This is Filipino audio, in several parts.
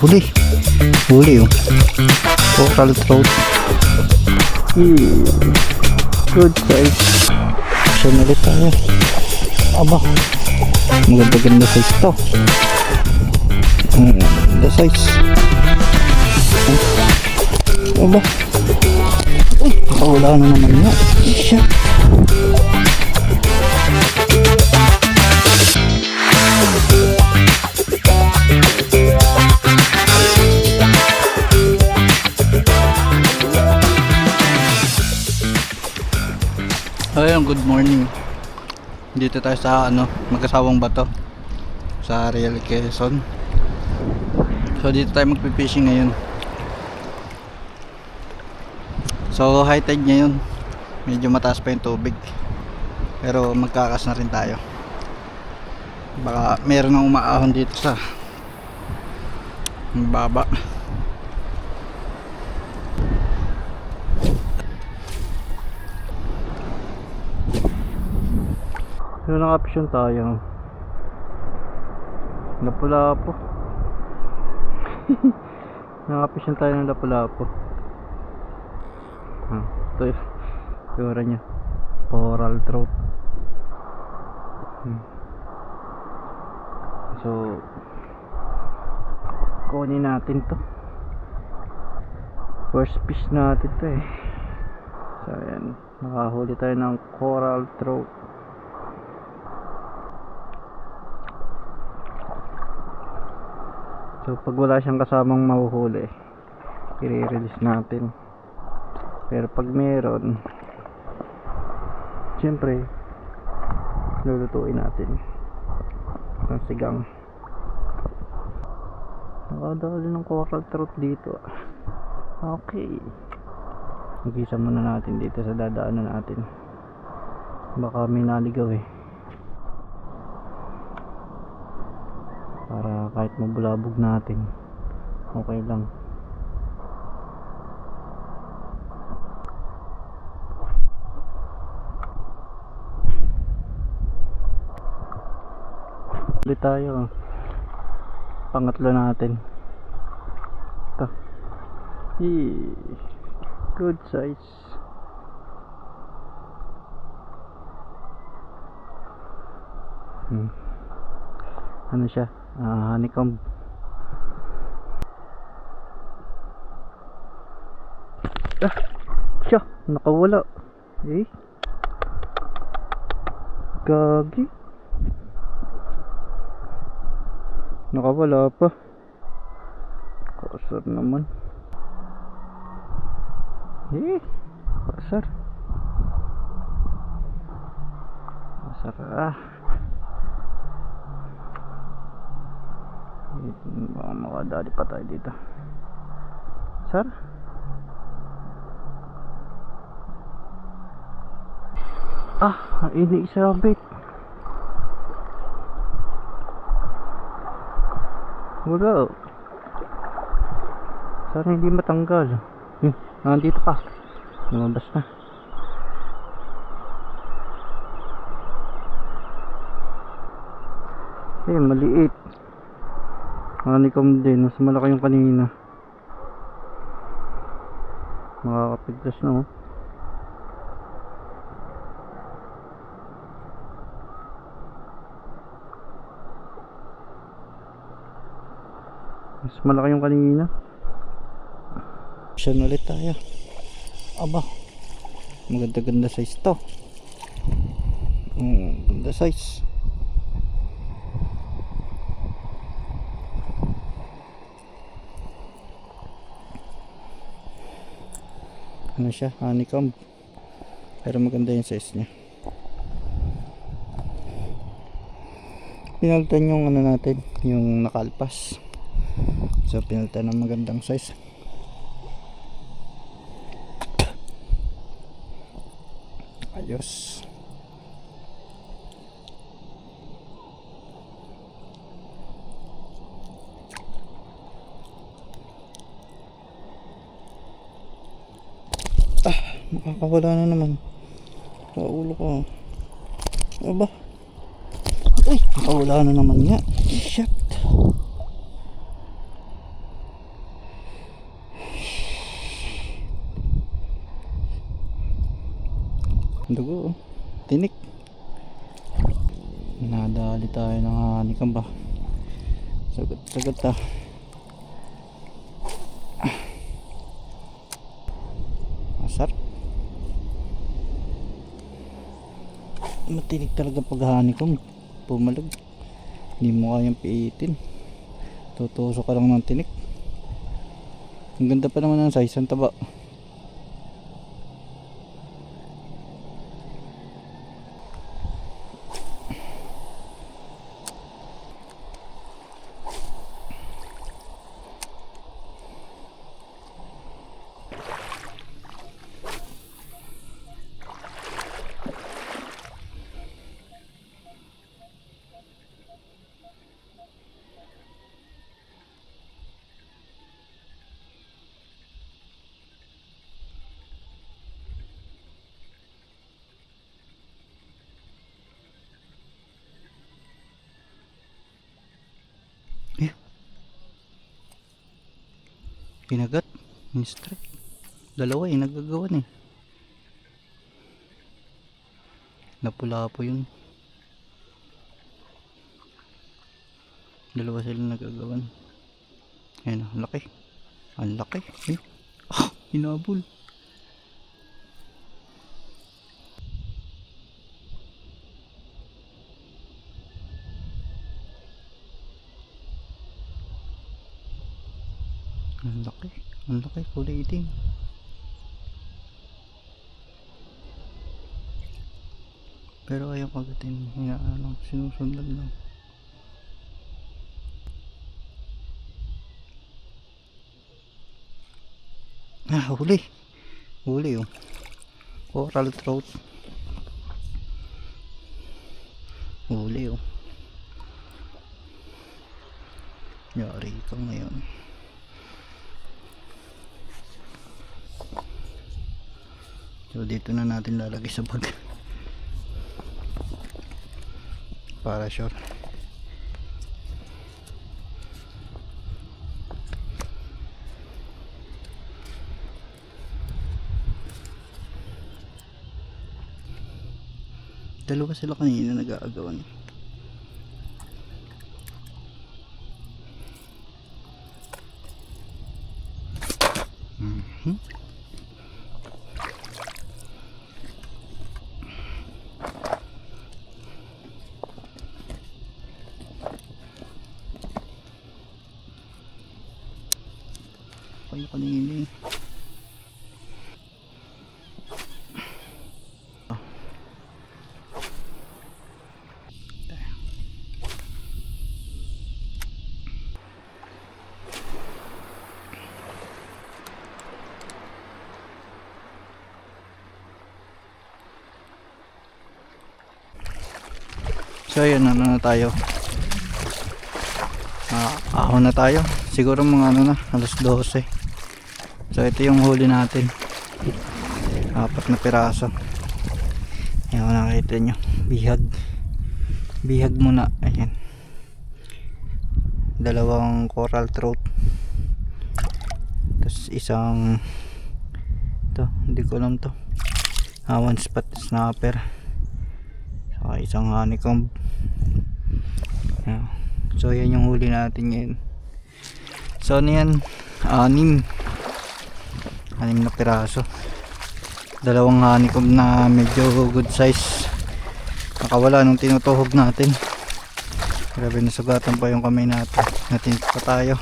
huli. Huli oh. Coral trout. Good size. Action ulit tayo. Aba, maganda size to. Maganda size. Aba, uy, nakawala na naman nga. Shit. Ayun, good morning. Dito tayo sa Magkasawang Bato sa Real Quezon. So dito tayo magpi-fishing ngayon. So high tide ngayon. Medyo mataas pa yung tubig. Pero magkakas na rin tayo. Baka meron nang umaahon dito sa baba. So naka-option tayo. Lapu-lapu. Naka-option tayo ng lapu-lapu. Ito yung tura nya. Coral trout. So kunin natin to. First fish natin to eh. So ayan, nakahuli tayo ng coral trout. So pag wala siyang kasamang mahuhuli, i-release natin. Pero pag meron, siyempre lulutuin natin ng sigang. Nakadali ng coral trout dito. Okay, mag-isa muna natin dito sa dadaanan natin. Baka may naligaw eh, para kahit mabulabog natin, okay lang. Ulit tayo. Pangatlo natin. Ito. Good size. Ano siya? Honeycomb. Siya, nakawala. Gagi. Nakawala pa. Kasar naman. Kasar. Baka makadali pa tayo dito. Sir? Ini isabit. Wala. Sana hindi matanggal. Nandito pa. Lumabas na. Maliit. Honeycomb din, mas malaki yung kanina. Makakapiglas na oh. Mas malaki yung kanina. Action ulit tayo. Aba, maganda size to. Ganda size. Ano siya? Honeycomb. Pero maganda yung size niya. Pinalitan yung natin, yung nakalpas. So pinalitan ng magandang size. Ayos. Makakawala na naman. Paulo ko. Aba. Ay, nakawala na naman nga. Shit. Dugo, oh. Tinik. Nadali tayo ng hanikam ba. Sagot ah. Masarap. Matinik talaga pag hanikam. Pumalag. Hindi mo kayang piitin. Tutusok ka lang ng tinik. Ang ganda pa naman ng size. Ang taba. Kinagat. Strike. Dalawa nagagawan Lapu-lapo yun. Dalawa sila nagagawan. Ayan, ang laki. Ang laki. Hinabol. Ang laki, kulay itim. Pero ayaw kagatin, sinusundan lang. Huli oh. Coral trout. Huli oh. Yari ka ngayon. So dito na natin lalagay sa bag para sure. Dalawa sila kanina nag-aagawan. Kayo kanina So ayan, na tayo. Ahon na tayo. Siguro mga alas 12. So ito yung huli natin. 4 na piraso. Ayan, nakita nyo. Bihag muna. Ayan. 2 coral trout. Tapos isang ito, hindi ko alam to. 1 spot snapper. Saka isang honeycomb. Ayan. So yan yung huli natin ngayon. So ano yan? 6 na piraso. 2 honeycomb na medyo good size. Nakawala nung tinutuhog natin. Grabe, nasugatan pa yung kamay natin. Natin pa tayo.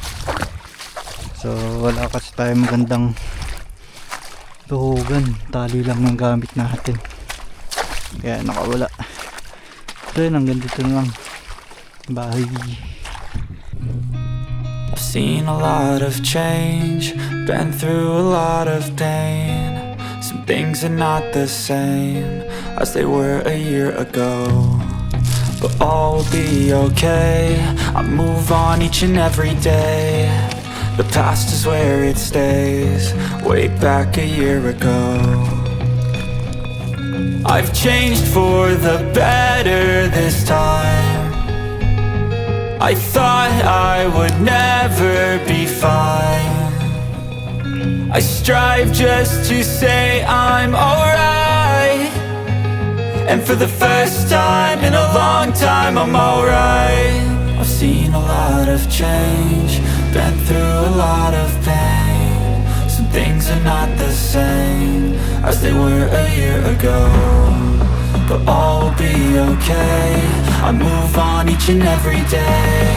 So wala kasi tayo magandang tuhugan. Tali lang yung gamit natin. Kaya nakawala. So yun, hanggang dito na lang. Bye. I've seen a lot of change, been through a lot of pain. Some things are not the same as they were a year ago, but all will be okay. I move on each and every day. The past is where it stays, way back a year ago. I've changed for the better this time. I thought I would never be fine. I strive just to say I'm alright, And for the first time in a long time, I'm alright. I've seen a lot of change, been through a lot of pain. Some things are not the same as they were a year ago, but all will be okay. I move on each and every day.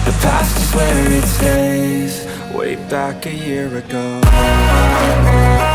The past is where it stays, way back a year ago.